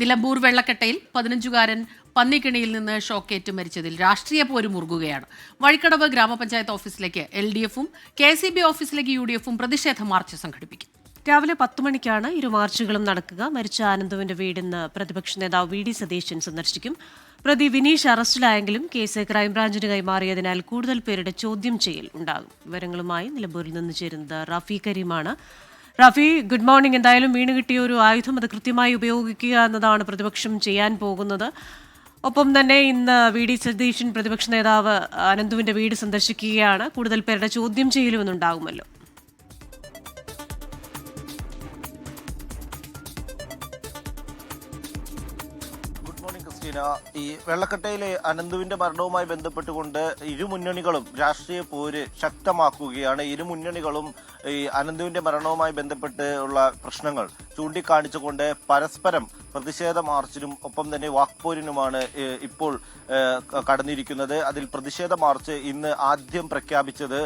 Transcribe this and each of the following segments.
നിലമ്പൂർ വെള്ളക്കെട്ടയിൽ 15-കാരൻ പന്നിക്കിണിയിൽ നിന്ന് ഷോക്കേറ്റ് മരിച്ചതിൽ രാഷ്ട്രീയ പോര് മുറുകുകയാണ്. വഴിക്കടവ് ഗ്രാമപഞ്ചായത്ത് ഓഫീസിലേക്ക് LDF-ഉം KCB ഓഫീസിലേക്ക് UDF-ഉം പ്രതിഷേധ മാർച്ച് സംഘടിപ്പിക്കും. രാവിലെ 10 മണിക്കാണ് ഇരു മാർച്ചുകളും നടക്കുക. മരിച്ച ആനന്ദുവിന്റെ വീടിന്ന് പ്രതിപക്ഷ നേതാവ് VD സതീശൻ സന്ദർശിക്കും. പ്രതി വിനീഷ് അറസ്റ്റിലായെങ്കിലും കേസ് ക്രൈംബ്രാഞ്ചിന് കൈമാറിയതിനാൽ കൂടുതൽ പേരുടെ ചോദ്യം ചെയ്യൽ ഉണ്ടാകും. വിവരങ്ങളുമായി നിലമ്പൂരിൽ നിന്ന് ചേരുന്നത് റാഫി കരീമാണ്. Rafi, good morning. എന്തായാലും വീണ് കിട്ടിയ ഒരു ആയുധം അത് കൃത്യമായി ഉപയോഗിക്കുക എന്നതാണ് പ്രതിപക്ഷം ചെയ്യാൻ പോകുന്നത്. ഒപ്പം തന്നെ ഇന്ന് VD സതീശൻ പ്രതിപക്ഷ നേതാവ് ആനന്ദുവിന്റെ വീട് സന്ദർശിക്കുകയാണ്. കൂടുതൽ പേരുടെ ചോദ്യം ചെയ്യലും ഇന്നുണ്ടാകുമല്ലോ. ഈ വെള്ളക്കെട്ടയിലെ അനന്തുവിന്റെ മരണവുമായി ബന്ധപ്പെട്ടുകൊണ്ട് ഇരു മുന്നണികളും രാഷ്ട്രീയ പോര് ശക്തമാക്കുകയാണ്. ഇരു മുന്നണികളും ഈ അനന്തുവിന്റെ മരണവുമായി ബന്ധപ്പെട്ട് ഉള്ള പ്രശ്നങ്ങൾ ചൂണ്ടിക്കാണിച്ചുകൊണ്ട് പരസ്പരം പ്രതിഷേധ മാർച്ചിനും ഒപ്പം തന്നെ വാക്പോരിനുമാണ് ഇപ്പോൾ കടന്നിരിക്കുന്നത്. അതിൽ പ്രതിഷേധ മാർച്ച് ഇന്ന് ആദ്യം പ്രഖ്യാപിച്ചത്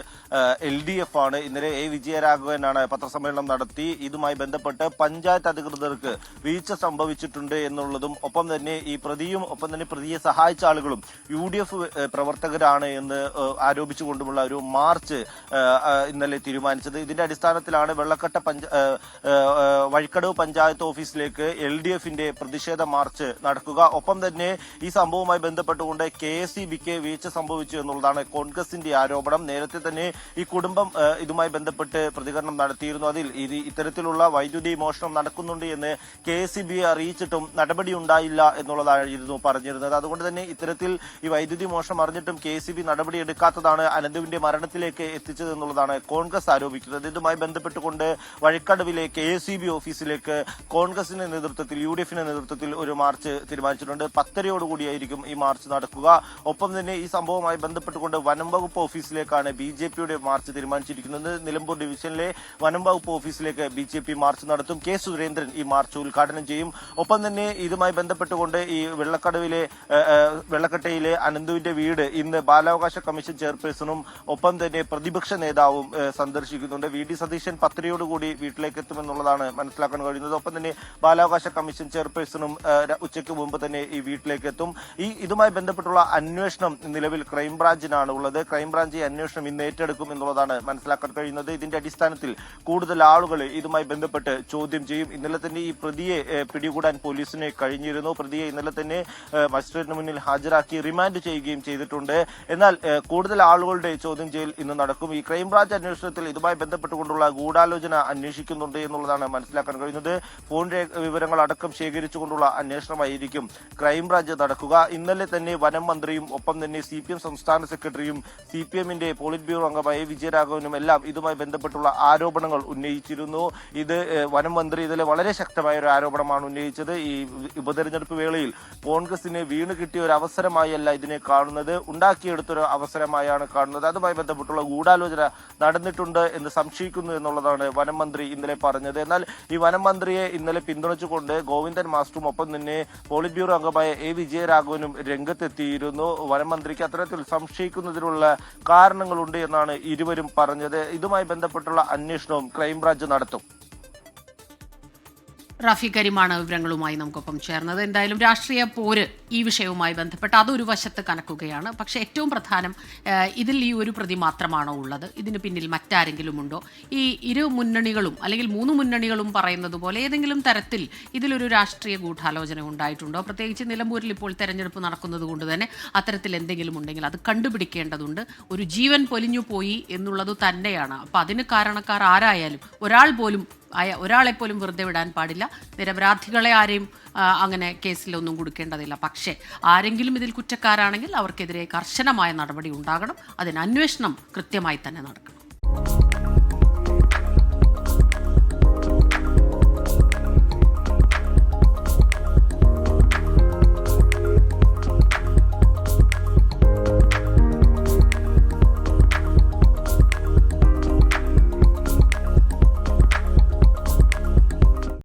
LDF ആണ്. ഇന്നലെ വിജയരാഘവനാണ് പത്രസമ്മേളനം നടത്തി ഇതുമായി ബന്ധപ്പെട്ട് പഞ്ചായത്ത് അധികൃതർക്ക് വീഴ്ച സംഭവിച്ചിട്ടുണ്ട് എന്നുള്ളതും ഒപ്പം തന്നെ ഈ പ്രതിയും ഒപ്പം തന്നെ പ്രതിയെ സഹായിച്ച ആളുകളും UDF പ്രവർത്തകരാണ് എന്ന് ആരോപിച്ചുകൊണ്ടുമുള്ള ഒരു മാർച്ച് ഇന്നലെ തീരുമാനിച്ചത്. ഇതിന്റെ അടിസ്ഥാനത്തിലാണ് വെള്ളക്കെട്ട വഴിക്കടവ് പഞ്ചായത്ത് ഓഫീസിലേക്ക് LDF-ന്റെ പ്രതിഷേധ മാർച്ച് നടക്കുക. ഒപ്പം തന്നെ ഈ സംഭവവുമായി ബന്ധപ്പെട്ടുകൊണ്ട് KSEB-ക്ക് വീഴ്ച സംഭവിച്ചു എന്നുള്ളതാണ് കോൺഗ്രസിന്റെ ആരോപണം. നേരത്തെ തന്നെ ഈ കുടുംബം ഇതുമായി ബന്ധപ്പെട്ട് പ്രതികരണം നടത്തിയിരുന്നു. അതിൽ ഇത്തരത്തിലുള്ള വൈദ്യുതി മോഷണം നടക്കുന്നുണ്ട് എന്ന് KSEB-യെ അറിയിച്ചിട്ടും നടപടി ഉണ്ടായില്ല എന്നുള്ളതായിരുന്നു പറഞ്ഞിരുന്നത്. അതുകൊണ്ട് തന്നെ ഇത്തരത്തിൽ ഈ വൈദ്യുതി മോഷണം അറിഞ്ഞിട്ടും KSEB നടപടി എടുക്കാത്തതാണ് അനന്തുവിന്റെ മരണത്തിലേക്ക് എത്തിച്ചത് എന്നുള്ളതാണ് കോൺഗ്രസ് ആരോപിക്കുന്നത്. ഇതുമായി ബന്ധപ്പെട്ടുകൊണ്ട് വഴിക്കടവിലെ KSEB ഓഫീസിലേക്ക് കോൺഗ്രസിന്റെ നേതൃത്വത്തിൽ UDF-ന്റെ നേതൃത്വത്തിൽ ഒരു മാർച്ച് തീരുമാനിച്ചിട്ടുണ്ട്. 10:30യോടുകൂടിയായിരിക്കും ഈ മാർച്ച് നടക്കുക. ഒപ്പം തന്നെ ഈ സംഭവവുമായി ബന്ധപ്പെട്ടുകൊണ്ട് വനം വകുപ്പ് ഓഫീസിലേക്കാണ് BJP-യുടെ മാർച്ച് തീരുമാനിച്ചിരിക്കുന്നത്. നിലമ്പൂർ ഡിവിഷനിലെ വനം വകുപ്പ് ഓഫീസിലേക്ക് BJP മാർച്ച് നടത്തും. K. സുരേന്ദ്രൻ ഈ മാർച്ച് ഉദ്ഘാടനം ചെയ്യും. ഒപ്പം തന്നെ ഇതുമായി ബന്ധപ്പെട്ടുകൊണ്ട് ഈ വെള്ളക്കെട്ടയിലെ അനന്തുവിന്റെ വീട് ഇന്ന് ബാലാവകാശ കമ്മീഷൻ ചെയർപേഴ്സണും ഒപ്പം തന്നെ പ്രതിപക്ഷ നേതാവും സന്ദർശിക്കുന്നുണ്ട്. VD സതീശൻ 10:30യോടുകൂടി വീട്ടിലേക്ക് എത്തുമെന്നുള്ളതാണ് മനസ്സിലാക്കാൻ കഴിയുന്നത്. ഒപ്പം തന്നെ ബാലാവകാശ കമ്മീഷൻ ചെയർപേഴ്സണും ഉച്ചയ്ക്ക് മുമ്പ് തന്നെ ഈ വീട്ടിലേക്ക് എത്തും. ഇതുമായി ബന്ധപ്പെട്ടുള്ള അന്വേഷണം നിലവിൽ ക്രൈംബ്രാഞ്ചിനാണ് ഉള്ളത്. ക്രൈംബ്രാഞ്ച് ഈ അന്വേഷണം ഇന്ന് ഏറ്റെടുക്കും എന്നുള്ളതാണ് മനസ്സിലാക്കാൻ കഴിയുന്നത്. ഇതിന്റെ അടിസ്ഥാനത്തിൽ കൂടുതൽ ആളുകൾ ഇതുമായി ബന്ധപ്പെട്ട് ചോദ്യം ചെയ്യും. ഇന്നലെ തന്നെ ഈ പ്രതിയെ പിടികൂടാൻ പോലീസിന് കഴിഞ്ഞിരുന്നു. പ്രതിയെ ഇന്നലെ തന്നെ മജിസ്ട്രേറ്റിന് മുന്നിൽ ഹാജരാക്കി റിമാൻഡ് ചെയ്യുകയും ചെയ്തിട്ടുണ്ട്. എന്നാൽ കൂടുതൽ ആളുകളുടെ ചോദ്യം ചെയ്യൽ ഇന്ന് നടക്കും. ഈ ക്രൈംബ്രാഞ്ച് അന്വേഷണത്തിൽ ഇതുമായി ബന്ധപ്പെട്ടുകൊണ്ടുള്ള ഗൂഢാലോചന അന്വേഷിക്കുന്നുണ്ട് എന്നുള്ളതാണ് മനസ്സിലാക്കാൻ കഴിയുന്നത്. ഫോൺ വിവരങ്ങൾ അടക്കം ശേഖരിച്ചുകൊണ്ടുള്ള അന്വേഷണമായിരിക്കും ക്രൈംബ്രാഞ്ച് നടക്കുക. ഇന്നലെ തന്നെ വനം മന്ത്രിയും ഒപ്പം തന്നെ CPM സംസ്ഥാന സെക്രട്ടറിയും CPM-ന്റെ പോളിറ്റ് ബ്യൂറോ അംഗമായ വിജയരാഘവനും എല്ലാം ഇതുമായി ബന്ധപ്പെട്ടുള്ള ആരോപണങ്ങൾ ഉന്നയിച്ചിരുന്നു. ഇത് വനം മന്ത്രി ഇതിലെ വളരെ ശക്തമായ ഒരു ആരോപണമാണ് ഉന്നയിച്ചത്. ഈ ഉപതെരഞ്ഞെടുപ്പ് വേളയിൽ കോൺഗ്രസിന് വീണ് കിട്ടിയ ഒരു അവസരമായല്ല ഇതിനെ കാണുന്നത്, ഉണ്ടാക്കിയെടുത്തൊരു അവസരമായാണ് കാണുന്നത്. അതുമായി ബന്ധപ്പെട്ടുള്ള ഗൂഢാലോചന നടന്നിട്ടുണ്ട് എന്ന് സംശയിക്കുന്നു എന്നുള്ളതാണ് വനം മന്ത്രി ഇന്നലെ പറഞ്ഞത്. എന്നാൽ ഈ വനം മന്ത്രിയെ ഇന്നലെ പിന്തുണച്ചുകൊണ്ട് ഗോവിന്ദൻ മാസ്റ്ററും ഒപ്പം തന്നെ പോളിറ്റ് ബ്യൂറോ അംഗമായ വിജയരാഘവനും രംഗത്തെത്തിയിരുന്നു. വനം മന്ത്രിക്ക് അത്തരത്തിൽ സംശയിക്കുന്നതിനുള്ള കാരണങ്ങളുണ്ട് എന്നാണ് ഇരുവരും പറഞ്ഞത്. ഇതുമായി ബന്ധപ്പെട്ടുള്ള അന്വേഷണവും ക്രൈംബ്രാഞ്ച് നടത്തും. റാഫി കരീമാണ് വിവരങ്ങളുമായി നമുക്കൊപ്പം ചേർന്നത്. എന്തായാലും രാഷ്ട്രീയ പോര് ഈ വിഷയവുമായി ബന്ധപ്പെട്ട് അതൊരു വശത്ത് കനക്കുകയാണ്. പക്ഷേ ഏറ്റവും പ്രധാനം ഇതിൽ ഈ ഒരു പ്രതി മാത്രമാണോ ഉള്ളത്, ഇതിന് പിന്നിൽ മറ്റാരെങ്കിലും ഉണ്ടോ? ഈ ഇരു മുന്നണികളും അല്ലെങ്കിൽ 3 മുന്നണികളും പറയുന്നത് പോലെ ഏതെങ്കിലും തരത്തിൽ ഇതിലൊരു രാഷ്ട്രീയ ഗൂഢാലോചന ഉണ്ടായിട്ടുണ്ടോ? പ്രത്യേകിച്ച് നിലമ്പൂരിൽ ഇപ്പോൾ തെരഞ്ഞെടുപ്പ് നടക്കുന്നത് കൊണ്ട് തന്നെ അത്തരത്തിൽ എന്തെങ്കിലും ഉണ്ടെങ്കിൽ അത് കണ്ടുപിടിക്കേണ്ടതുണ്ട്. ഒരു ജീവൻ പൊലിഞ്ഞു പോയി എന്നുള്ളത് തന്നെയാണ്. അപ്പോൾ അതിന് കാരണക്കാർ ആരായാലും ഒരാളെപ്പോലും വെറുതെ വിടാൻ പാടില്ല. നിരപരാധികളെ ആരെയും അങ്ങനെ കേസിലൊന്നും കൊടുക്കേണ്ടതില്ല. പക്ഷേ ആരെങ്കിലും ഇതിൽ കുറ്റക്കാരാണെങ്കിൽ അവർക്കെതിരെ കർശനമായ നടപടി ഉണ്ടാകണം. അതിന് അന്വേഷണം കൃത്യമായി തന്നെ നടക്കണം.